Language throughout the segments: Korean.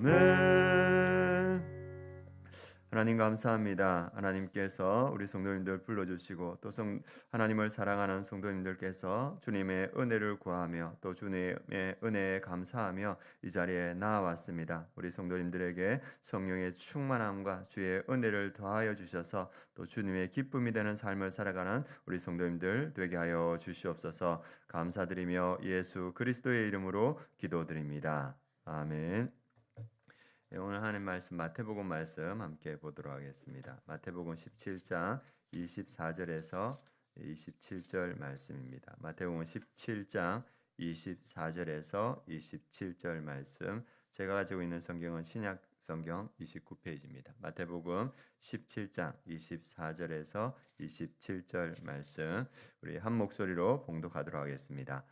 아멘. 하나님 감사합니다. 하나님께서 우리 성도님들 불러주시고 또 하나님을 사랑하는 성도님들께서 주님의 은혜를 구하며 또 주님의 은혜에 감사하며 이 자리에 나와왔습니다. 우리 성도님들에게 성령의 충만함과 주의 은혜를 더하여 주셔서 또 주님의 기쁨이 되는 삶을 살아가는 우리 성도님들 되게 하여 주시옵소서. 감사드리며 예수 그리스도의 이름으로 기도드립니다. 아멘. 네, 오늘 하나님 말씀 마태복음 말씀 함께 보도록 하겠습니다. 마태복음 17장 24절에서 27절 말씀입니다. 마태복음 17장 24절에서 27절 말씀. 제가 가지고 있는 성경은 신약 성경 29페이지입니다. 마태복음 17장 24절에서 27절 말씀. 우리 한 목소리로 봉독하도록 하겠습니다.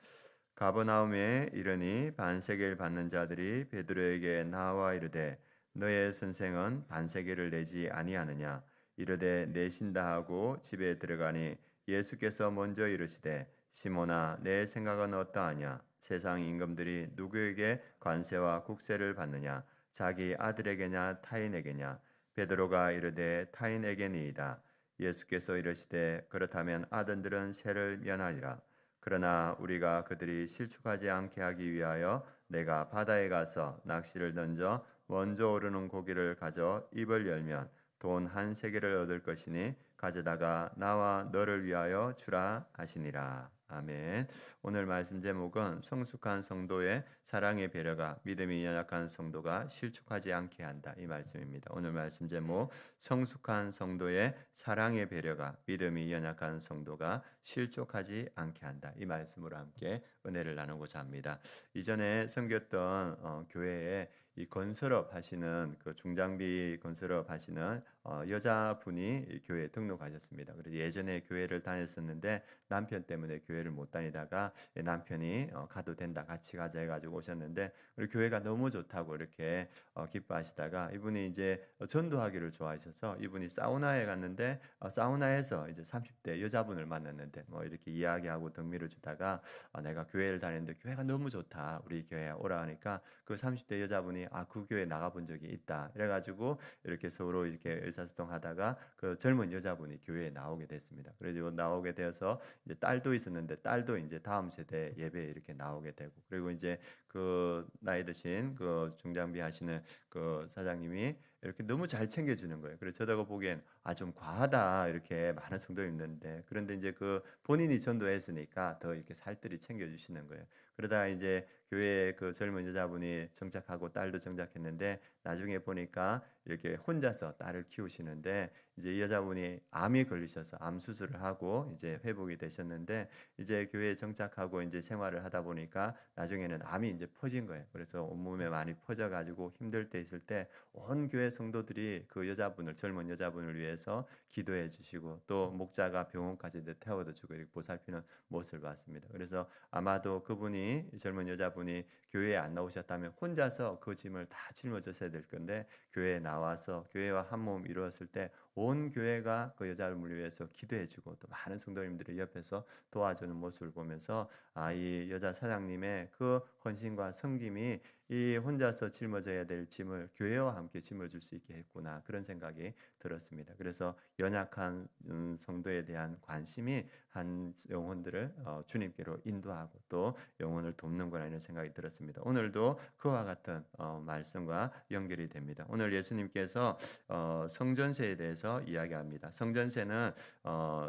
가버나움에 이르니 반세계를 받는 자들이 베드로에게 나와 이르되 너의 선생은 반세계를 내지 아니하느냐 이르되 내신다 하고 집에 들어가니 예수께서 먼저 이르시되 시몬아 내 생각은 어떠하냐 세상 임금들이 누구에게 관세와 국세를 받느냐 자기 아들에게냐 타인에게냐 베드로가 이르되 타인에게니이다. 예수께서 이르시되 그렇다면 아들들은 세를 면하리라. 그러나 우리가 그들이 실축하지 않게 하기 위하여 내가 바다에 가서 낚시를 던져 먼저 오르는 고기를 가져 입을 열면 돈 한 세겔을 얻을 것이니 가져다가 나와 너를 위하여 주라 하시니라. 아멘. 오늘 말씀 제목은 성숙한 성도의 사랑의 배려가 믿음이 연약한 성도가 실축하지 않게 한다. 이 말씀입니다. 오늘 말씀 제목 성숙한 성도의 사랑의 배려가 믿음이 연약한 성도가 실족하지 않게 한다. 이 말씀으로 함께 은혜를 나누고자 합니다. 이전에 섬겼던 교회에 이 건설업 하시는 그 중장비 건설업 하시는 여자분이 교회에 등록하셨습니다. 그래서 예전에 교회를 다녔었는데 남편 때문에 교회를 못 다니다가 남편이 가도 된다 같이 가자 해가지고 오셨는데 우리 교회가 너무 좋다고 이렇게 기뻐하시다가 이분이 이제 전도하기를 좋아하셔서 이분이 사우나에 갔는데 사우나에서 이제 30대 여자분을 만났는데 뭐 이렇게 이야기하고 덕미를 주다가 내가 교회를 다니는데 교회가 너무 좋다 우리 교회에 오라 하니까 그 30대 여자분이 그 교회 나가본 적이 있다 이래가지고 이렇게 서로 이렇게 의사소통하다가 그 젊은 여자분이 교회에 나오게 됐습니다. 그래서 나오게 되어서 이제 딸도 있었는데 딸도 이제 다음 세대 예배에 이렇게 나오게 되고 그리고 이제 그 나이 드신 그 중장비 하시는 그 사장님이 이렇게 너무 잘 챙겨주는 거예요. 그래서 저다가 보기엔 좀 과하다 이렇게 많은 성도가 있는데 그런데 이제 그 본인이 전도했으니까 더 이렇게 살뜰히 챙겨주시는 거예요. 그러다가 이제 교회에 그 젊은 여자분이 정착하고 딸도 정착했는데 나중에 보니까 이렇게 혼자서 딸을 키우시는데 이제 이 여자분이 암이 걸리셔서 암 수술을 하고 이제 회복이 되셨는데 이제 교회에 정착하고 이제 생활을 하다 보니까 나중에는 암이 이제 퍼진 거예요. 그래서 온몸에 많이 퍼져가지고 힘들 때 있을 때 온 교회 성도들이 그 여자분을 젊은 여자분을 위해서 기도해 주시고 또 목자가 병원까지 태워다 주고 이렇게 보살피는 모습을 봤습니다. 그래서 아마도 그분이 젊은 여자분이 교회에 안 나오셨다면 혼자서 그 짐을 다 짊어졌어야 될 건데 교회에 나와서 교회와 한 몸 이루었을 때 온 교회가 그 여자를 위해서 기도해 주고 또 많은 성도님들이 옆에서 도와주는 모습을 보면서 이 여자 사장님의 그 헌신과 섬김이 이 혼자서 짊어져야 될 짐을 교회와 함께 짊어질 수 있게 했구나 그런 생각이 들었습니다. 그래서 연약한 성도에 대한 관심이 한 영혼들을 주님께로 인도하고 또 영혼을 돕는 거라 이런 생각이 들었습니다. 오늘도 그와 같은 말씀과 연결이 됩니다. 오늘 예수님께서 성전세에 대해서 이야기합니다. 성전세는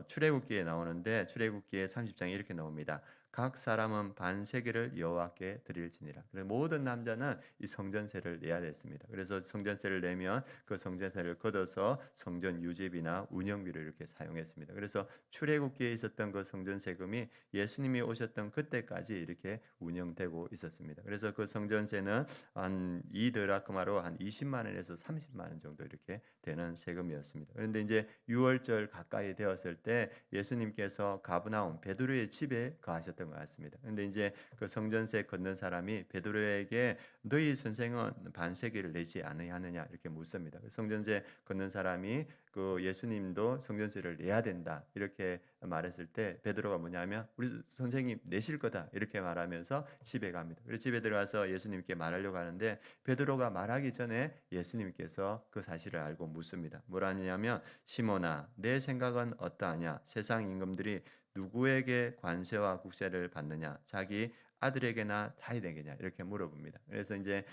출애굽기에 나오는데 출애굽기에 30장에 이렇게 나옵니다. 각 사람은 반세계를 여호와께 드릴지니라. 그래서 모든 남자는 이 성전세를 내야 됐습니다. 그래서 성전세를 내면 그 성전세를 걷어서 성전 유지비나 운영비를 이렇게 사용했습니다. 그래서 출애굽기에 있었던 그 성전 세금이 예수님이 오셨던 그때까지 이렇게 운영되고 있었습니다. 그래서 그 성전세는 한 2드라크마로 한 20만 원에서 30만 원 정도 이렇게 되는 세금이었습니다. 그런데 이제 6월절 가까이 되었을 때 예수님께서 가브나움 베드로의 집에 거하셨던 있었던 것 같습니다. 근데 이제 그 성전세 걷는 사람이 베드로에게 너희 선생은 반세기를 내지 아니하느냐 이렇게 묻습니다. 성전세 걷는 사람이 그 예수님도 성전세를 내야 된다 이렇게 말했을 때 베드로가 뭐냐면 우리 선생님 내실 거다 이렇게 말하면서 집에 갑니다. 그래서 집에 들어가서 예수님께 말하려고 하는데 베드로가 말하기 전에 예수님께서 그 사실을 알고 묻습니다. 뭐라냐면 시몬아 내 생각은 어떠하냐? 세상 임금들이 누구에게 관세와 국세를 받느냐? 자기 아들에게나 타인에게냐 이렇게 물어봅니다. 그래서 이제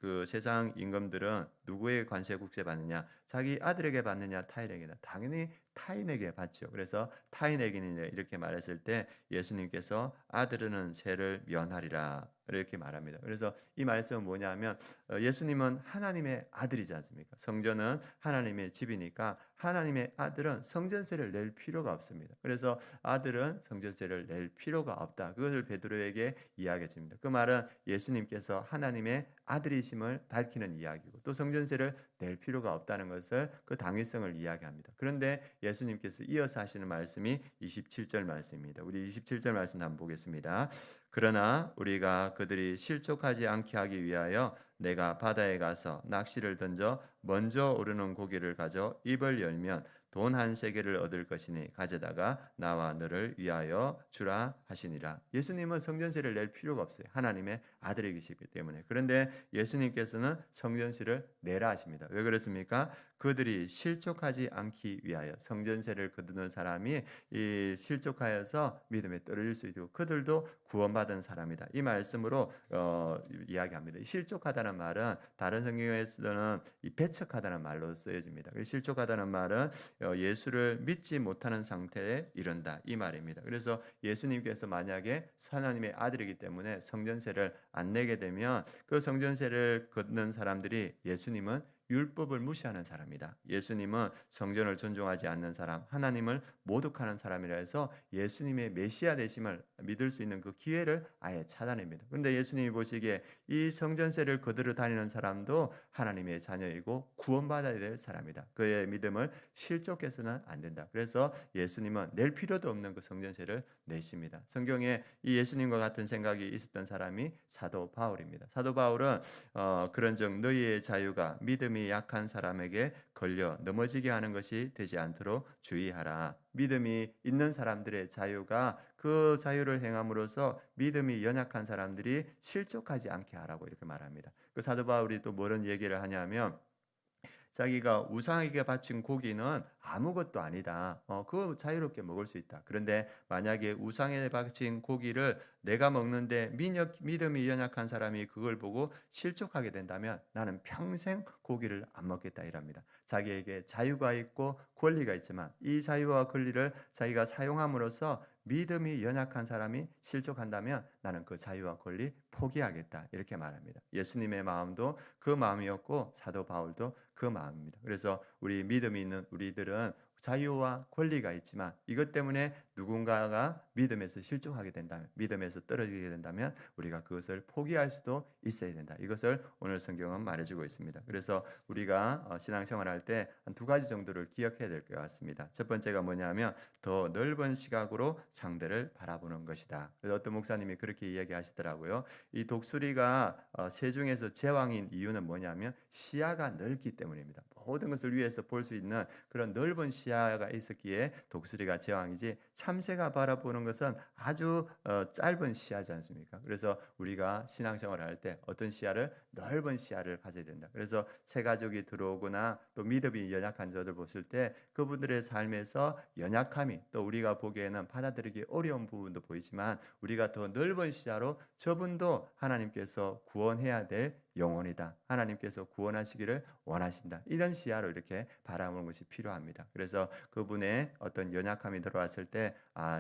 그 세상 임금들은 누구에게 관세 국세 받느냐? 자기 아들에게 받느냐? 타인에게나 당연히 타인에게 받죠. 그래서 타인에게는 이렇게 말했을 때 예수님께서 아들은 세를 면하리라 이렇게 말합니다. 그래서 이 말씀은 뭐냐면 예수님은 하나님의 아들이지 않습니까? 성전은 하나님의 집이니까 하나님의 아들은 성전세를 낼 필요가 없습니다. 그래서 아들은 성전세를 낼 필요가 없다. 그것을 베드로에게 이야기해 줍니다. 그 말은 예수님께서 하나님의 아들이심을 밝히는 이야기고 또 성전세를 낼 필요가 없다는 것을 그 당위성을 이야기합니다. 그런데 예수님께서 이어서 하시는 말씀이 27절 말씀입니다. 우리 27절 말씀 한번 보겠습니다. 그러나 우리가 그들이 실족하지 않게 하기 위하여 내가 바다에 가서 낚시를 던져 먼저 오르는 고기를 가져 입을 열면 돈 한 세겔을 얻을 것이니 가져다가 나와 너를 위하여 주라 하시니라. 예수님은 성전세를 낼 필요가 없어요. 하나님의 아들이시기 때문에. 그런데 예수님께서는 성전세를 내라 하십니다. 왜 그렇습니까? 그들이 실족하지 않기 위하여 성전세를 거두는 사람이 이 실족하여서 믿음에 떨어질 수 있고 그들도 구원받은 사람이다. 이 말씀으로 이야기합니다. 실족하다는 말은 다른 성경에서는 이 배척하다는 말로 쓰여집니다. 실족하다는 말은 예수를 믿지 못하는 상태에 이른다 이 말입니다. 그래서 예수님께서 만약에 하나님의 아들이기 때문에 성전세를 안 내게 되면 그 성전세를 걷는 사람들이 예수님은 율법을 무시하는 사람이다. 예수님은 성전을 존중하지 않는 사람, 하나님을 모독하는 사람이라 해서 예수님의 메시아 되심을 믿을 수 있는 그 기회를 아예 차단합니다. 그런데 예수님이 보시기에 이 성전세를 거두러 다니는 사람도 하나님의 자녀이고 구원받아야 될 사람이다. 그의 믿음을 실족해서는 안 된다. 그래서 예수님은 낼 필요도 없는 그 성전세를 내십니다. 성경에 이 예수님과 같은 생각이 있었던 사람이 사도 바울입니다. 사도 바울은 그런즉 너희의 자유가 믿음이 약한 사람에게 걸려 넘어지게 하는 것이 되지 않도록 주의하라. 믿음이 있는 사람들의 자유가 그 자유를 행함으로써 믿음이 연약한 사람들이 실족하지 않게 하라고 이렇게 말합니다. 그 사도 바울이 또 뭐런 얘기를 하냐면 자기가 우상에게 바친 고기는 아무것도 아니다. 그거 자유롭게 먹을 수 있다. 그런데 만약에 우상에 바친 고기를 내가 먹는데 믿음이 연약한 사람이 그걸 보고 실족하게 된다면 나는 평생 고기를 안 먹겠다 이랍니다. 자기에게 자유가 있고 권리가 있지만 이 자유와 권리를 자기가 사용함으로써 믿음이 연약한 사람이 실족한다면 나는 그 자유와 권리 포기하겠다 이렇게 말합니다. 예수님의 마음도 그 마음이었고 사도 바울도 그 마음입니다. 그래서 우리 믿음이 있는 우리들은 자유와 권리가 있지만 이것 때문에 누군가가 믿음에서 실족하게 된다면 믿음에서 떨어지게 된다면 우리가 그것을 포기할 수도 있어야 된다. 이것을 오늘 성경은 말해주고 있습니다. 그래서 우리가 신앙생활할 때 한 두 가지 정도를 기억해야 될 것 같습니다. 첫 번째가 뭐냐면 더 넓은 시각으로 상대를 바라보는 것이다. 그래서 어떤 목사님이 그렇게 이야기하시더라고요. 이 독수리가 새 중에서 제왕인 이유는 뭐냐면 시야가 넓기 때문입니다. 모든 것을 위해서 볼 수 있는 그런 넓은 시야가 있었기에 독수리가 제왕이지 참새가 바라보는 것은 아주 짧은 시야지 않습니까? 그래서 우리가 신앙생활을 할 때 어떤 시야를 넓은 시야를 가져야 된다. 그래서 새 가족이 들어오거나 또 믿음이 연약한 저들 보실 때 그분들의 삶에서 연약함이 또 우리가 보기에는 받아들이기 어려운 부분도 보이지만 우리가 더 넓은 시야로 저분도 하나님께서 구원해야 될 영혼이다. 하나님께서 구원하시기를 원하신다. 이런 시야로 이렇게 바라보는 것이 필요합니다. 그래서 그분의 어떤 연약함이 들어왔을 때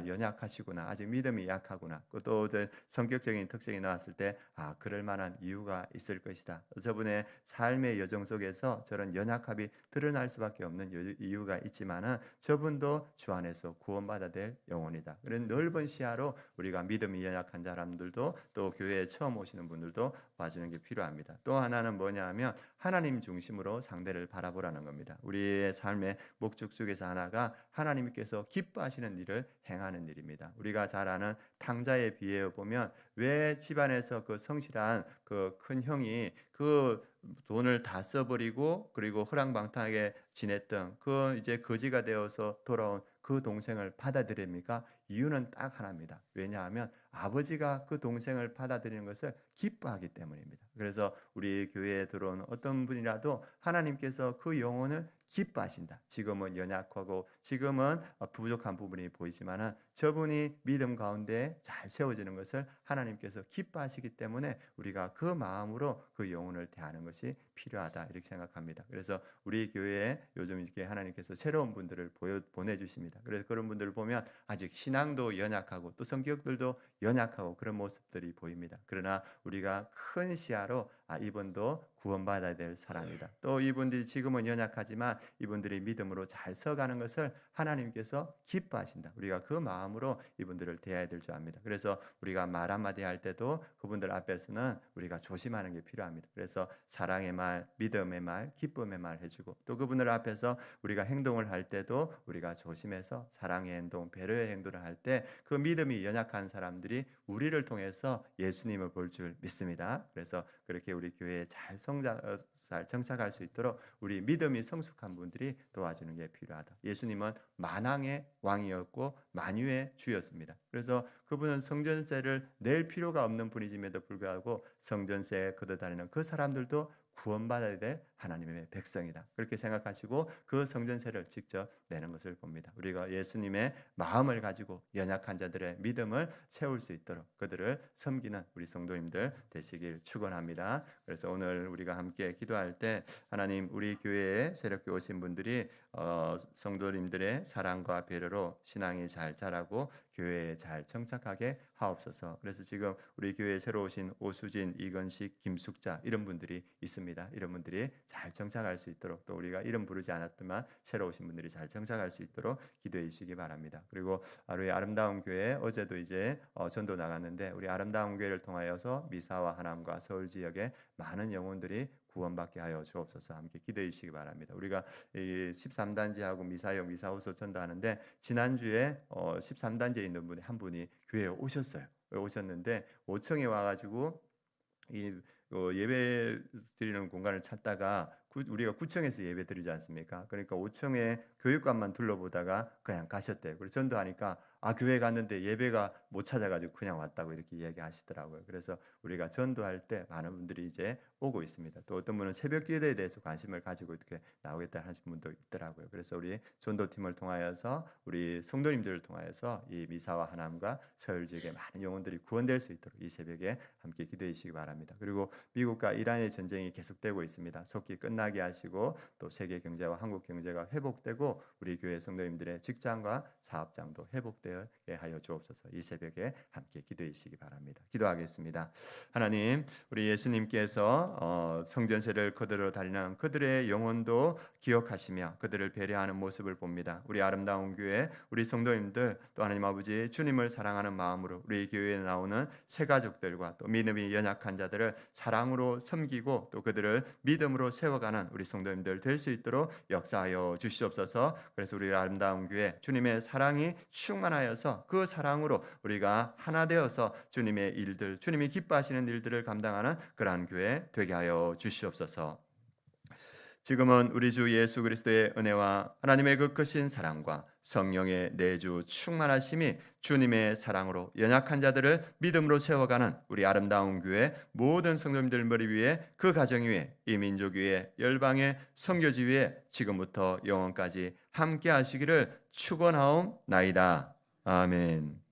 연약하시구나. 아직 믿음이 약하구나. 또 성격적인 특성이 나왔을 때 그럴 만한 이유가 있을 것이다. 저분의 삶의 여정 속에서 저런 연약함이 드러날 수밖에 없는 이유가 있지만은 저분도 주 안에서 구원받아야 될 영혼이다. 그런 넓은 시야로 우리가 믿음이 연약한 사람들도 또 교회에 처음 오시는 분들도 봐주는 게 필요합니다. 합니다. 또 하나는 뭐냐 하면 하나님 중심으로 상대를 바라보라는 겁니다. 우리의 삶의 목적 속에서 하나가 하나님께서 기뻐하시는 일을 행하는 일입니다. 우리가 잘 아는 탕자에 비유해 보면 왜 집안에서 그 성실한 그 큰 형이 그 돈을 다 써버리고 그리고 허랑방탕하게 지냈던 그 이제 거지가 되어서 돌아온 그 동생을 받아들입니까? 이유는 딱 하나입니다. 왜냐하면 아버지가 그 동생을 받아들이는 것을 기뻐하기 때문입니다. 그래서 우리 교회에 들어온 어떤 분이라도 하나님께서 그 영혼을 기뻐하신다. 지금은 연약하고 지금은 부족한 부분이 보이지만은 저분이 믿음 가운데 잘 세워지는 것을 하나님께서 기뻐하시기 때문에 우리가 그 마음으로 그 영혼을 대하는 것이 필요하다 이렇게 생각합니다. 그래서 우리 교회에 요즘 이렇게 하나님께서 새로운 분들을 보내주십니다. 그래서 그런 분들을 보면 아직 신앙도 연약하고 또 성격들도 연약하고 그런 모습들이 보입니다. 그러나 우리가 큰 시야로 이분도 구원받아야 될 사람이다. 또 이분들이 지금은 연약하지만 이분들이 믿음으로 잘 서가는 것을 하나님께서 기뻐하신다. 우리가 그 마음으로 이분들을 대해야 될 줄 압니다. 그래서 우리가 말 한마디 할 때도 그분들 앞에서는 우리가 조심하는 게 필요합니다. 그래서 사랑의 말, 믿음의 말, 기쁨의 말 해주고 또 그분들 앞에서 우리가 행동을 할 때도 우리가 조심해서 사랑의 행동, 배려의 행동을 할 때 그 믿음이 연약한 사람들이 우리를 통해서 예수님을 볼 줄 믿습니다. 그래서 그렇게 우리 교회에 잘 정착할 수 있도록 우리 믿음이 성숙한 분들이 도와주는 게 필요하다. 예수님은 만왕의 왕이었고 만유의 주였습니다. 그래서 그분은 성전세를 낼 필요가 없는 분이짐에도 불구하고 성전세에 걷어다니는 그 사람들도 구원받아야 될 하나님의 백성이다. 그렇게 생각하시고 그 성전세를 직접 내는 것을 봅니다. 우리가 예수님의 마음을 가지고 연약한 자들의 믿음을 세울 수 있도록 그들을 섬기는 우리 성도님들 되시길 축원합니다. 그래서 오늘 우리가 함께 기도할 때 하나님 우리 교회에 새롭게 오신 분들이 성도님들의 사랑과 배려로 신앙이 잘 자라고 교회에 잘 정착하게 하옵소서. 그래서 지금 우리 교회에 새로 오신 오수진, 이건식, 김숙자 이런 분들이 있습니다. 이런 분들이 잘 정착할 수 있도록 또 우리가 이름 부르지 않았지만 새로 오신 분들이 잘 정착할 수 있도록 기도해 주시기 바랍니다. 그리고 우리 아름다운 교회 어제도 이제 전도 나갔는데 우리 아름다운 교회를 통하여서 미사와 하남과 서울 지역에 많은 영혼들이 구원받게 하여 주옵소서. 함께 기도해 주시기 바랍니다. 우리가 13단지하고 미사역 미사후서 전도하는데 지난주에 13단지에 있는 분이 한 분이 교회에 오셨는데 5층에 와가지고 예배 드리는 공간을 찾다가 우리가 9층에서 예배 드리지 않습니까? 그러니까 5층에 교육관만 둘러보다가 그냥 가셨대요. 그래서 전도하니까 교회 갔는데 예배가 못 찾아가지고 그냥 왔다고 이렇게 이야기하시더라고요. 그래서 우리가 전도할 때 많은 분들이 이제 오고 있습니다. 또 어떤 분은 새벽 기도에 대해서 관심을 가지고 이렇게 나오겠다 하신 분도 있더라고요. 그래서 우리 전도팀을 통하여서 우리 성도님들을 통하여서 이 미사와 하남과 서울 지역에 많은 영혼들이 구원될 수 있도록 이 새벽에 함께 기도해 주시기 바랍니다. 그리고 미국과 이란의 전쟁이 계속되고 있습니다. 속히 끝나게 하시고 또 세계 경제와 한국 경제가 회복되고 우리 교회 성도님들의 직장과 사업장도 회복되게 하여 주옵소서. 이 새벽에 함께 기도해 주시기 바랍니다. 기도하겠습니다. 하나님, 우리 예수님께서 성전세를 거들어 다니는 그들의 영혼도 기억하시며 그들을 배려하는 모습을 봅니다. 우리 아름다운 교회, 우리 성도님들 또 하나님 아버지 주님을 사랑하는 마음으로 우리 교회에 나오는 새 가족들과 또 믿음이 연약한 자들을 사랑으로 섬기고 또 그들을 믿음으로 세워가는 우리 성도님들 될 수 있도록 역사하여 주시옵소서. 그래서 우리 아름다운 교회 주님의 사랑이 충만하여서 그 사랑으로 우리가 하나 되어서 주님의 일들, 주님이 기뻐하시는 일들을 감당하는 그러한 교회 되게 하여 주시옵소서. 지금은 우리 주 예수 그리스도의 은혜와 하나님의 그 크신 사랑과 성령의 내주 충만하심이 주님의 사랑으로 연약한 자들을 믿음으로 세워가는 우리 아름다운 교회 모든 성도님들 머리 위에 그 가정 위에 이 민족 위에 열방의 선교지 위에 지금부터 영원까지 함께 하시기를 축원하옵나이다. 아멘.